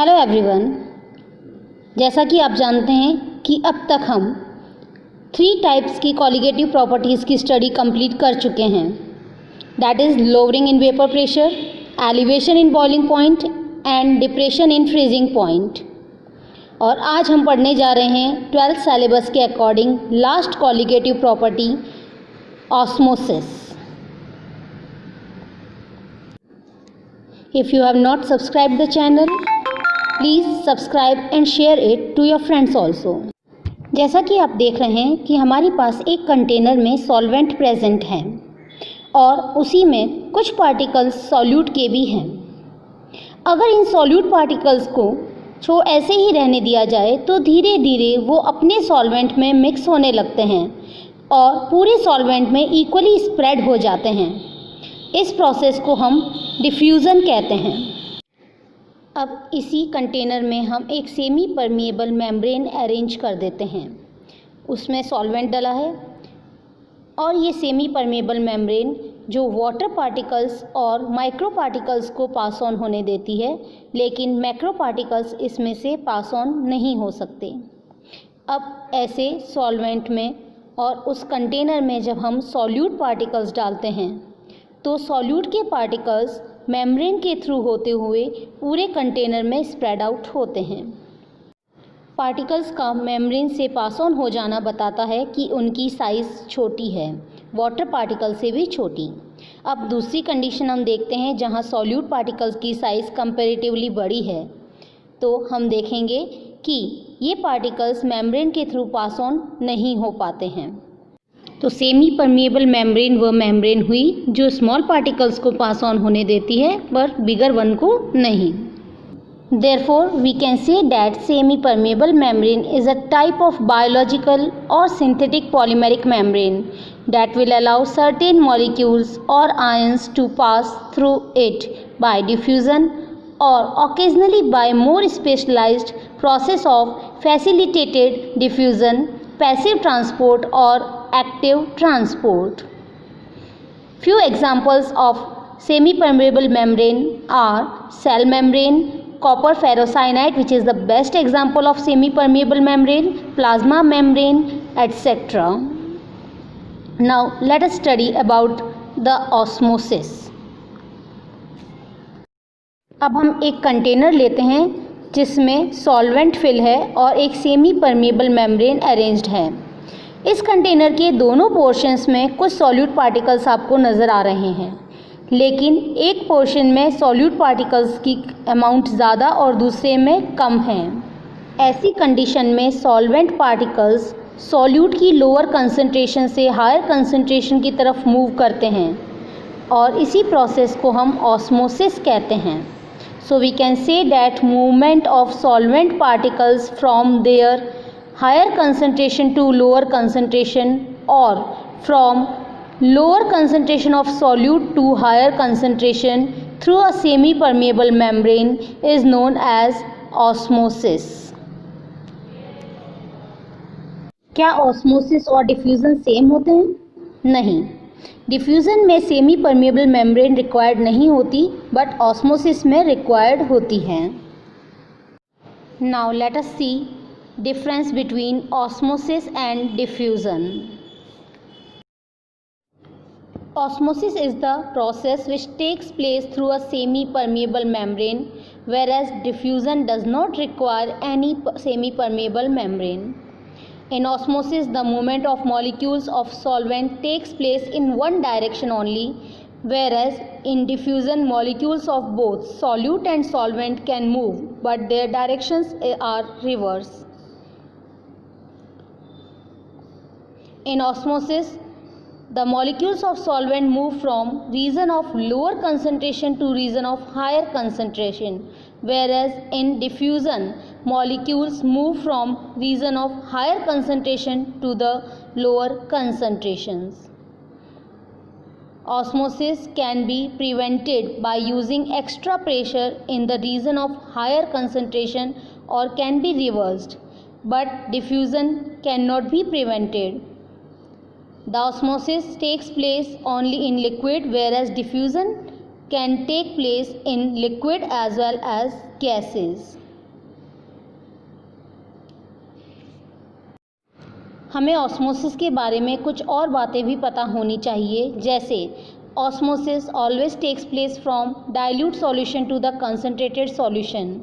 Hello everyone. जैसा कि आप जानते हैं कि अब तक हम 3 टाइप्स की कॉलिगेटिव प्रॉपर्टीज़ की स्टडी कंप्लीट कर चुके हैं। That is lowering in vapour pressure, elevation in boiling point and depression in freezing point. और आज हम पढ़ने जा रहे हैं 12th सिलेबस के according last colligative property osmosis. If you have not subscribed the channel, please subscribe and share it to your friends also. जैसा कि आप देख रहे हैं कि हमारे पास एक कंटेनर में सॉल्वेंट प्रेजेंट है और उसी में कुछ पार्टिकल्स सॉल्यूट के भी हैं। अगर इन सॉल्यूट पार्टिकल्स को ऐसे ही रहने दिया जाए तो धीरे धीरे वो अपने सॉल्वेंट में मिक्स होने लगते हैं और पूरे सॉल्वेंट में इक्वली स्प्रेड हो जाते हैं। इस प्रोसेस को हम डिफ्यूज़न कहते हैं। अब इसी कंटेनर में हम एक सेमी परमिएबल मेम्ब्रेन अरेंज कर देते हैं। उसमें सॉल्वेंट डला है और ये सेमी परमिएबल मेम्ब्रेन जो वाटर पार्टिकल्स और माइक्रो पार्टिकल्स को पास ऑन होने देती है, लेकिन मैक्रो पार्टिकल्स इसमें से पास ऑन नहीं हो सकते। अब ऐसे सॉल्वेंट में और उस कंटेनर में जब हम सॉल्यूट पार्टिकल्स डालते हैं तो सॉल्यूट के पार्टिकल्स मेम्ब्रेन के थ्रू होते हुए पूरे कंटेनर में स्प्रेड आउट होते हैं। पार्टिकल्स का मेम्ब्रेन से पास ऑन हो जाना बताता है कि उनकी साइज़ छोटी है, वाटर पार्टिकल से भी छोटी। अब दूसरी कंडीशन हम देखते हैं जहां सॉल्यूट पार्टिकल्स की साइज़ कंपैरेटिवली बड़ी है, तो हम देखेंगे कि ये पार्टिकल्स मेम्ब्रेन के थ्रू पास ऑन नहीं हो पाते हैं। तो सेमी परमिएबल मेम्ब्रेन वह मेम्ब्रेन हुई जो स्मॉल पार्टिकल्स को पास ऑन होने देती है पर बिगर वन को नहीं। Therefore, we can say that semi-permeable membrane is a type of biological or synthetic polymeric membrane that will allow certain molecules or ions to pass through it by diffusion or occasionally by more specialized process of facilitated diffusion, passive transport or active transport. Few examples of semi-permeable membrane are cell membrane, copper ferrocyanide which is the best example of semi-permeable membrane, plasma membrane, etc. Now let us study about the osmosis. अब हम एक container लेते हैं जिसमें solvent fill है और एक semi permeable membrane arranged है। इस कंटेनर के दोनों पोर्शंस में कुछ सॉल्यूट पार्टिकल्स आपको नज़र आ रहे हैं, लेकिन एक पोर्शन में सॉल्यूट पार्टिकल्स की अमाउंट ज़्यादा और दूसरे में कम है। ऐसी कंडीशन में सॉल्वेंट पार्टिकल्स सॉल्यूट की लोअर कंसंट्रेशन से हायर कंसंट्रेशन की तरफ मूव करते हैं और इसी प्रोसेस को हम ऑस्मोसिस कहते हैं। So we can say that movement of solvent particles from their higher concentration to lower concentration or from lower concentration of solute to higher concentration through a semi-permeable membrane is known as osmosis. क्या osmosis और diffusion same होते हैं? नहीं। Diffusion में semi permeable membrane required नहीं होती but osmosis में required होती है। Now let us see difference between osmosis and diffusion. Osmosis is the process which takes place through a semi-permeable membrane, whereas diffusion does not require any semi-permeable membrane. In osmosis, the movement of molecules of solvent takes place in one direction only, whereas in diffusion, molecules of both solute and solvent can move, but their directions are reverse. In osmosis, the molecules of solvent move from region of lower concentration to region of higher concentration, whereas in diffusion, molecules move from region of higher concentration to the lower concentrations. Osmosis can be prevented by using extra pressure in the region of higher concentration or can be reversed, but diffusion cannot be prevented. The osmosis takes place only in liquid, whereas diffusion can take place in liquid as well as gases. हमें osmosis के बारे में कुछ और बातें भी पता होनी चाहिए, जैसे osmosis always takes place from dilute solution to the concentrated solution.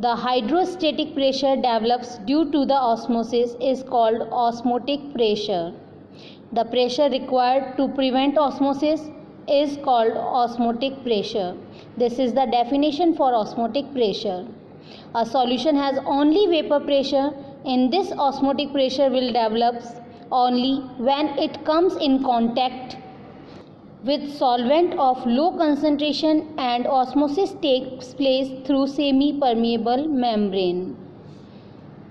The hydrostatic pressure develops due to the osmosis is called osmotic pressure. The pressure required to prevent osmosis is called osmotic pressure. This is the definition for osmotic pressure. A solution has only vapor pressure. In this, osmotic pressure will develop only when it comes in contact with solvent of low concentration and osmosis takes place through semi-permeable membrane.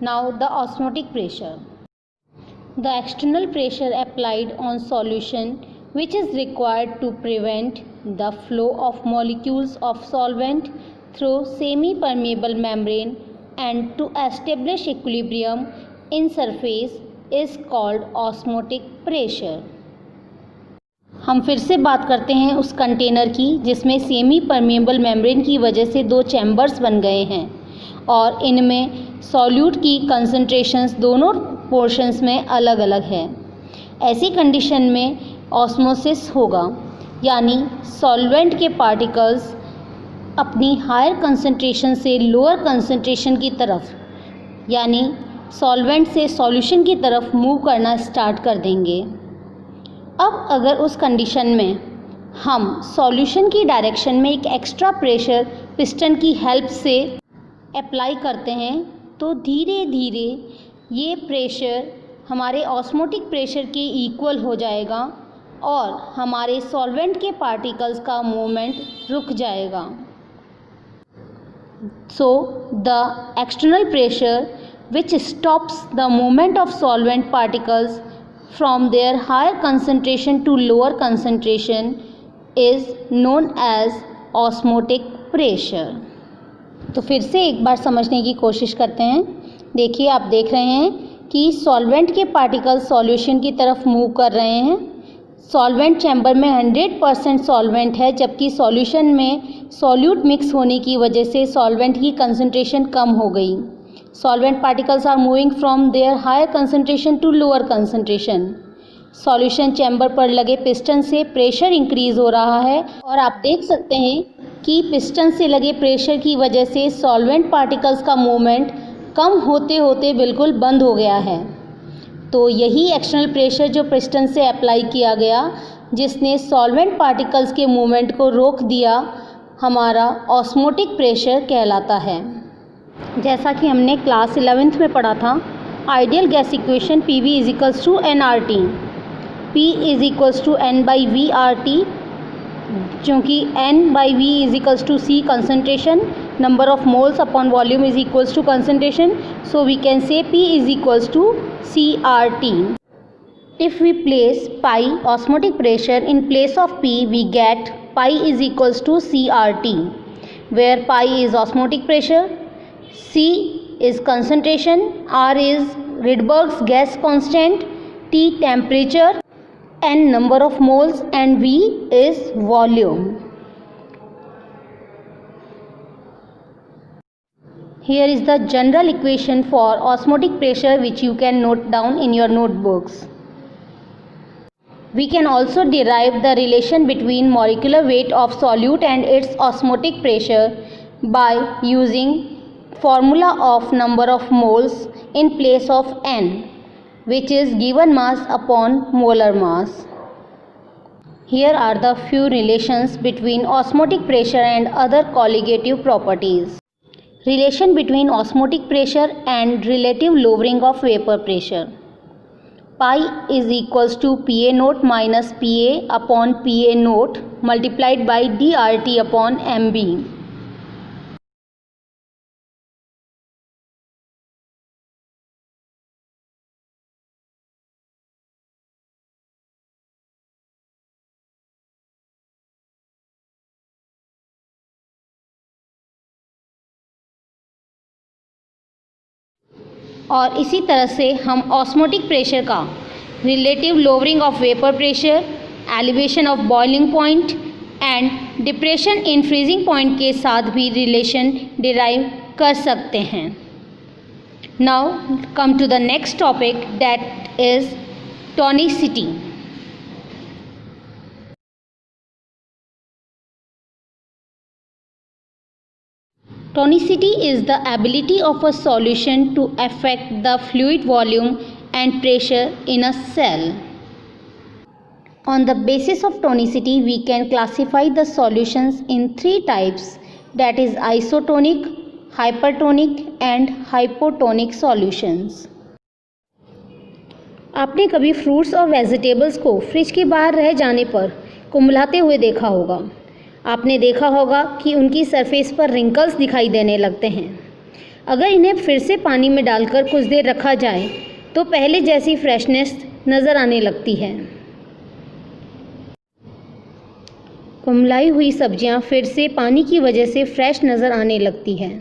Now the osmotic pressure. The external pressure applied on solution which is required to prevent the flow of molecules of solvent through semi-permeable membrane and to establish equilibrium in surface is called osmotic pressure. हम फिर से बात करते हैं उस container की जिसमें semi permeable membrane की वजह से दो चैम्बर्स बन गए हैं और इनमें सॉल्यूट की कंसंट्रेशंस दोनों पोर्शंस में अलग अलग है. ऐसी कंडीशन में ऑस्मोसिस होगा, यानी सॉल्वेंट के पार्टिकल्स अपनी हायर कंसंट्रेशन से लोअर कंसंट्रेशन की तरफ, यानी सॉल्वेंट से सॉल्यूशन की तरफ मूव करना स्टार्ट कर देंगे. अब अगर उस कंडीशन में हम सॉल्यूशन की डायरेक्शन में एक एक्स्ट्रा प्रेशर पिस्टन की हेल्प से अप्लाई करते हैं तो धीरे धीरे ये प्रेशर हमारे ऑस्मोटिक प्रेशर के इक्वल हो जाएगा और हमारे सॉल्वेंट के पार्टिकल्स का मूवमेंट रुक जाएगा. So the external pressure which stops the movement of solvent particles from their higher concentration to lower concentration is known as osmotic pressure. तो फिर से एक बार समझने की कोशिश करते हैं. देखिए, आप देख रहे हैं कि सॉल्वेंट के पार्टिकल्स सॉल्यूशन की तरफ मूव कर रहे हैं. सॉल्वेंट चैम्बर में 100% सॉल्वेंट है, जबकि सॉल्यूशन में सॉल्यूट मिक्स होने की वजह से सॉल्वेंट की कंसंट्रेशन कम हो गई. Solvent particles are moving from their higher concentration to lower concentration. Solution chamber पर लगे पिस्टन से प्रेशर इंक्रीज हो रहा है और आप देख सकते हैं कि पिस्टन से लगे प्रेशर की वजह से सॉल्वेंट पार्टिकल्स का मूवमेंट कम होते होते बिल्कुल बंद हो गया है. तो यही एक्सटर्नल प्रेशर जो पिस्टन से अप्लाई किया गया, जिसने सॉल्वेंट पार्टिकल्स के मूवमेंट को रोक दिया, हमारा ऑस्मोटिक प्रेशर कहलाता है. जैसा कि हमने क्लास 11th में पढ़ा था, ideal gas equation PV is equals to nRT. P is equals to N/V/RT, क्योंकि N/V is equals to C concentration, number of moles upon volume is equals to concentration, so we can say P is equals to CRT. If we place pi osmotic pressure in place of P, we get pi is equals to CRT, where pi is osmotic pressure, C is concentration, R is Rydberg's gas constant, T temperature, N number of moles and V is volume. Here is the general equation for osmotic pressure which you can note down in your notebooks. We can also derive the relation between molecular weight of solute and its osmotic pressure by using formula of number of moles in place of N, which is given mass upon molar mass. Here are the few relations between osmotic pressure and other colligative properties. Relation between osmotic pressure and relative lowering of vapor pressure. Pi is equals to PA naught minus PA upon PA naught multiplied by DRT upon MB. और इसी तरह से हम osmotic pressure का relative lowering of vapour pressure, elevation of boiling point and depression in freezing point के साथ भी relation derive कर सकते हैं. Now come to the next topic, that is tonicity. Tonicity is the ability of a solution to affect the fluid volume and pressure in a cell. On the basis of tonicity, we can classify the solutions in three types, that is isotonic, hypertonic and hypotonic solutions. आपने कभी fruits और vegetables को fridge के बाहर रह जाने पर कुंभलाते हुए देखा होगा। आपने देखा होगा कि उनकी सरफेस पर रिंकल्स दिखाई देने लगते हैं। अगर इन्हें फिर से पानी में डालकर कुछ देर रखा जाए तो पहले जैसी फ्रेशनेस नज़र आने लगती है। कुंभलाई हुई सब्जियां फिर से पानी की वजह से फ्रेश नज़र आने लगती हैं।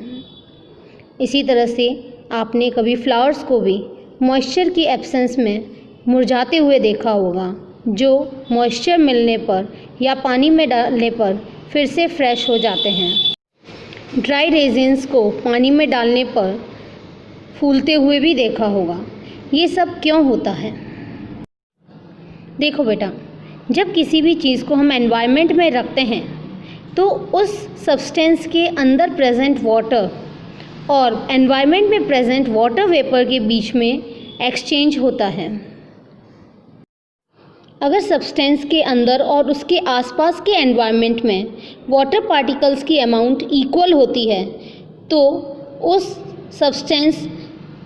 इसी तरह से आपने कभी फ्लावर्स को भी मॉइस्चर की एब्सेंस में मुरझाते हुए देखा होगा, जो मॉइस्चर मिलने पर या पानी में डालने पर फिर से फ्रेश हो जाते हैं। ड्राई रेजिन्स को पानी में डालने पर फूलते हुए भी देखा होगा। ये सब क्यों होता है? देखो बेटा, जब किसी भी चीज़ को हम एनवायरनमेंट में रखते हैं तो उस सब्सटेंस के अंदर प्रेजेंट वाटर और एनवायरनमेंट में प्रेजेंट वाटर वेपर के बीच में एक्सचेंज होता है। अगर सब्सटेंस के अंदर और उसके आसपास के एनवायरनमेंट में वाटर पार्टिकल्स की अमाउंट इक्वल होती है तो उस सब्सटेंस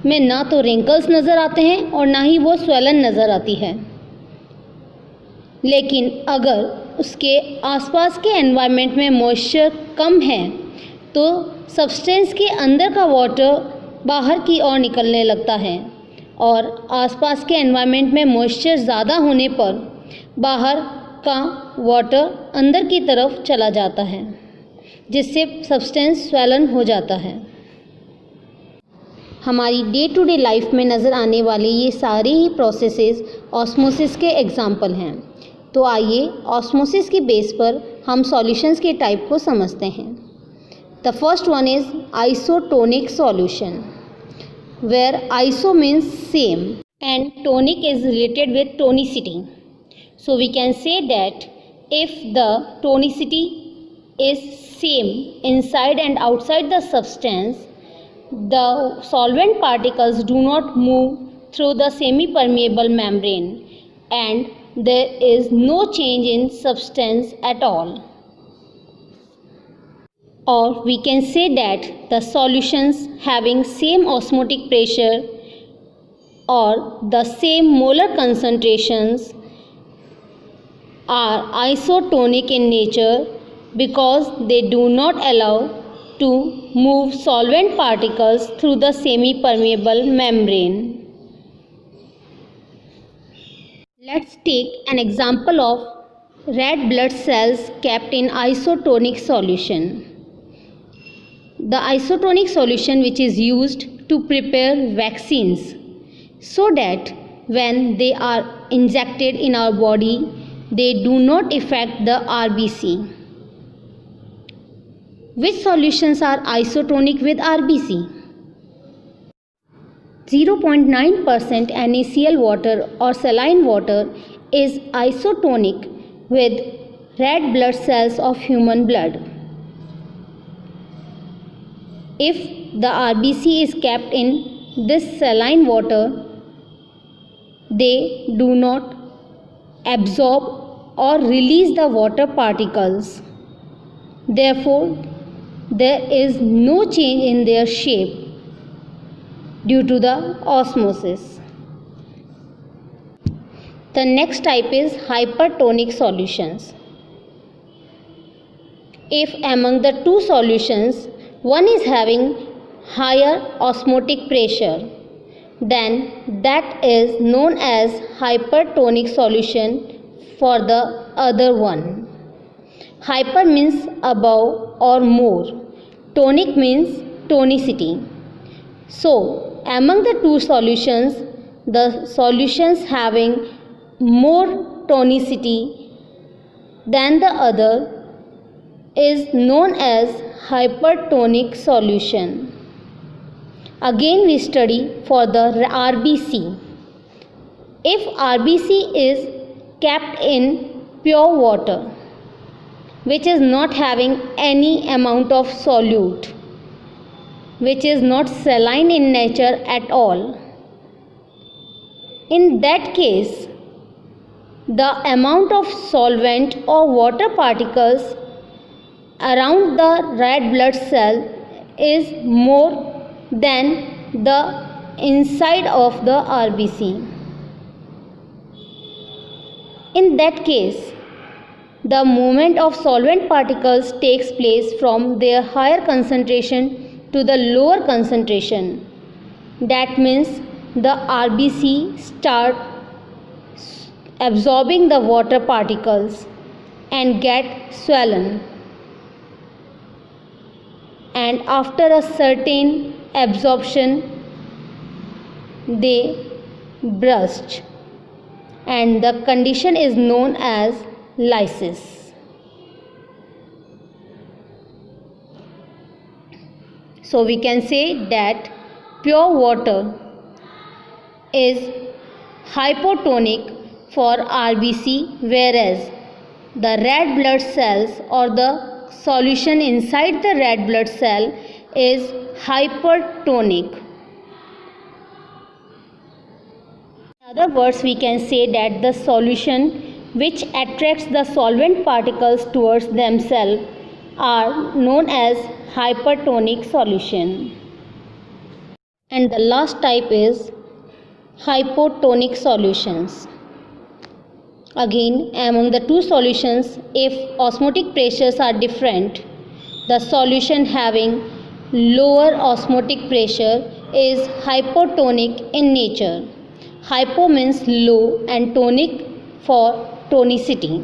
में ना तो रिंकल्स नज़र आते हैं और ना ही वो स्वेलन नज़र आती है। लेकिन अगर उसके आसपास के एनवायरनमेंट में मॉइस्चर कम है तो सब्सटेंस के अंदर का वाटर बाहर की ओर निकलने लगता है और आसपास के एनवायरनमेंट में मॉइस्चर ज़्यादा होने पर बाहर का वाटर अंदर की तरफ चला जाता है, जिससे सब्सटेंस स्वेलन हो जाता है। हमारी डे टू डे लाइफ में नज़र आने वाले ये सारे ही प्रोसेसेस ऑस्मोसिस के एग्जाम्पल हैं। तो आइए ऑस्मोसिस की बेस पर हम सॉल्यूशंस के टाइप को समझते हैं। The first one is isotonic solution, where iso means same and tonic is related with tonicity. So we can say that if the tonicity is same inside and outside the substance, the solvent particles do not move through the semi-permeable membrane and there is no change in substance at all. Or we can say that the solutions having same osmotic pressure or the same molar concentrations are isotonic in nature because they do not allow to move solvent particles through the semi-permeable membrane. Let's take an example of red blood cells kept in isotonic solution. The isotonic solution which is used to prepare vaccines so that when they are injected in our body they do not affect the RBC. Which solutions are isotonic with RBC? 0.9% NaCl water or saline water is isotonic with red blood cells of human blood. If the RBC is kept in this saline water, they do not absorb or release the water particles. Therefore, there is no change in their shape due to the osmosis. The next type is hypertonic solutions. If among the two solutions one is having higher osmotic pressure, then that is known as hypertonic solution for the other one. Hyper means above or more. Tonic means tonicity. So, among the two solutions, the solutions having more tonicity than the other is known as hypertonic solution. Again we study for the RBC. If RBC is kept in pure water, which is not having any amount of solute, which is not saline in nature at all, in that case the amount of solvent or water particles around the red blood cell is more than the inside of the RBC. In that case, the movement of solvent particles takes place from their higher concentration to the lower concentration. That means the RBC start absorbing the water particles and get swollen, and after a certain absorption they burst, and the condition is known as lysis. So we can say that pure water is hypotonic for RBC, whereas the red blood cells or the solution inside the red blood cell is hypertonic. In other words, we can say that the solution which attracts the solvent particles towards themselves are known as hypertonic solution. And the last type is hypotonic solutions. Again, among the two solutions, if osmotic pressures are different, the solution having lower osmotic pressure is hypotonic in nature. Hypo means low and tonic for tonicity.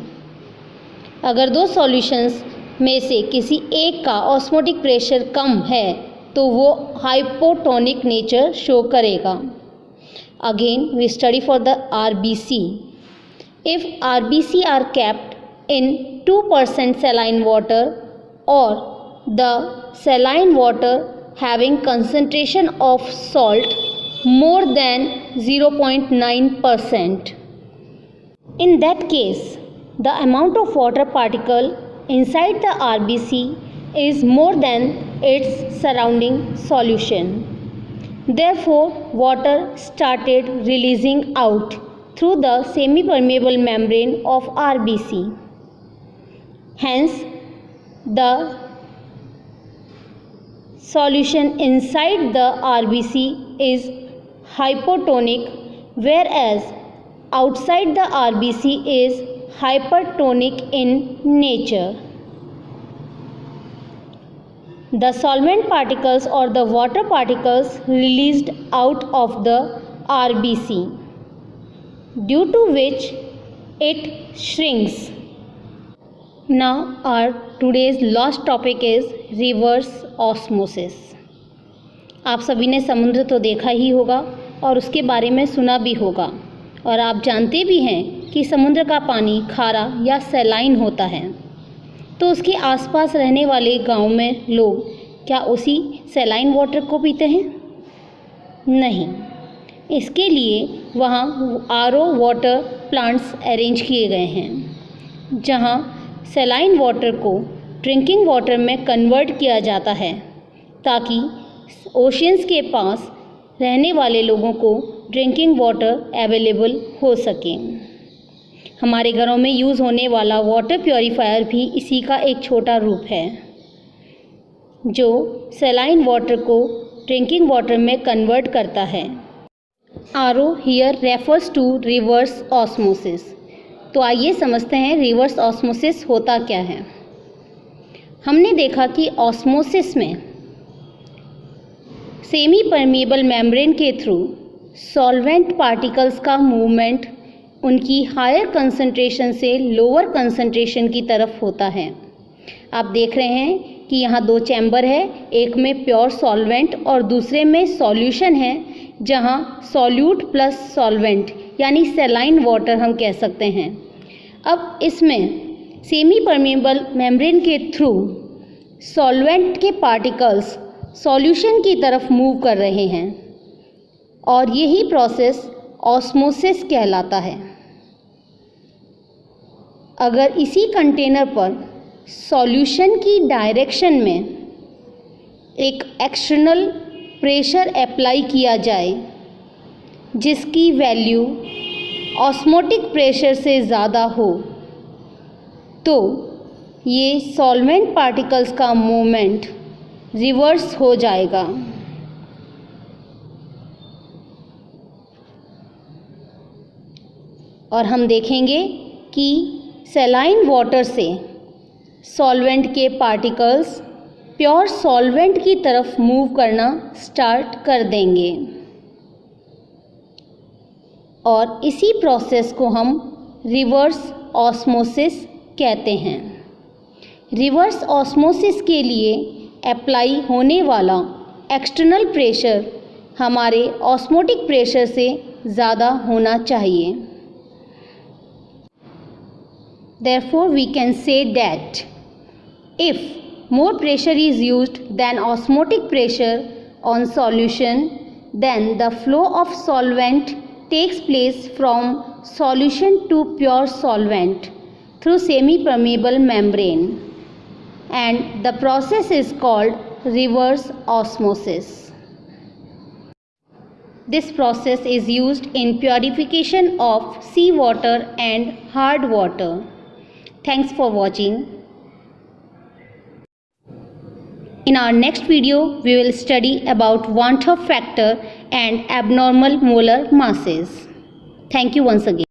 अगर दो solutions में से किसी एक का osmotic pressure कम है तो वो हाइपोटोनिक नेचर शो करेगा. Again we study for the RBC. If RBC are kept in 2% saline water or the saline water having concentration of salt more than 0.9%, in that case the amount of water particle inside the RBC is more than its surrounding solution. Therefore water started releasing out through the semi-permeable membrane of RBC. Hence the solution inside the RBC is hypotonic, whereas outside the RBC is hypertonic in nature. The solvent particles or the water particles released out of the RBC, due to which it shrinks. Now our today's last topic is reverse osmosis. आप सभी ने समुद्र तो देखा ही होगा और उसके बारे में सुना भी होगा, और आप जानते भी हैं कि समुद्र का पानी खारा या सैलाइन होता है. तो उसके आसपास रहने वाले गांव में लोग क्या उसी सैलाइन वाटर को पीते हैं? नहीं. इसके लिए वहाँ RO वाटर प्लांट्स अरेंज किए गए हैं जहाँ सैलाइन वाटर को ड्रिंकिंग वाटर में कन्वर्ट किया जाता है ताकि ओशियंस के पास रहने वाले लोगों को ड्रिंकिंग वाटर अवेलेबल हो सके. हमारे घरों में यूज़ होने वाला वाटर प्योरीफायर भी इसी का एक छोटा रूप है जो सैलाइन वाटर को ड्रिंकिंग वाटर में कन्वर्ट करता है. RO here refers to reverse osmosis. तो आइए समझते हैं रिवर्स ऑस्मोसिस होता क्या है. हमने देखा कि ऑस्मोसिस में सेमी परमिएबल मेम्ब्रेन के थ्रू सॉल्वेंट पार्टिकल्स का मूवमेंट उनकी हायर कंसंट्रेशन से लोअर कंसंट्रेशन की तरफ होता है. आप देख रहे हैं कि यहाँ दो चैम्बर है, एक में प्योर सॉल्वेंट और दूसरे में सॉल्यूशन है जहाँ सॉल्यूट प्लस सॉल्वेंट यानी सैलाइन वाटर हम कह सकते हैं. अब इसमें सेमी परमिएबल मेम्ब्रेन के थ्रू सॉल्वेंट के पार्टिकल्स सॉल्यूशन की तरफ मूव कर रहे हैं और यही प्रोसेस ऑस्मोसिस कहलाता है। अगर इसी कंटेनर पर सॉल्यूशन की डायरेक्शन में एक एक्सटर्नल प्रेशर अप्लाई किया जाए जिसकी वैल्यू ऑस्मोटिक प्रेशर से ज़्यादा हो, तो ये सॉल्वेंट पार्टिकल्स का मूवमेंट रिवर्स हो जाएगा। और हम देखेंगे कि सैलाइन वाटर से सॉल्वेंट के पार्टिकल्स प्योर सॉल्वेंट की तरफ मूव करना स्टार्ट कर देंगे और इसी प्रोसेस को हम रिवर्स ऑस्मोसिस कहते हैं। रिवर्स ऑस्मोसिस के लिए अप्लाई होने वाला एक्सटर्नल प्रेशर हमारे ऑस्मोटिक प्रेशर से ज़्यादा होना चाहिए। Therefore, we can say that if more pressure is used than osmotic pressure on solution, then the flow of solvent takes place from solution to pure solvent through semi-permeable membrane, and the process is called reverse osmosis. This process is used in purification of seawater and hard water. Thanks for watching. In our next video, we will study about Van 't Hoff factor and abnormal molar masses. Thank you once again.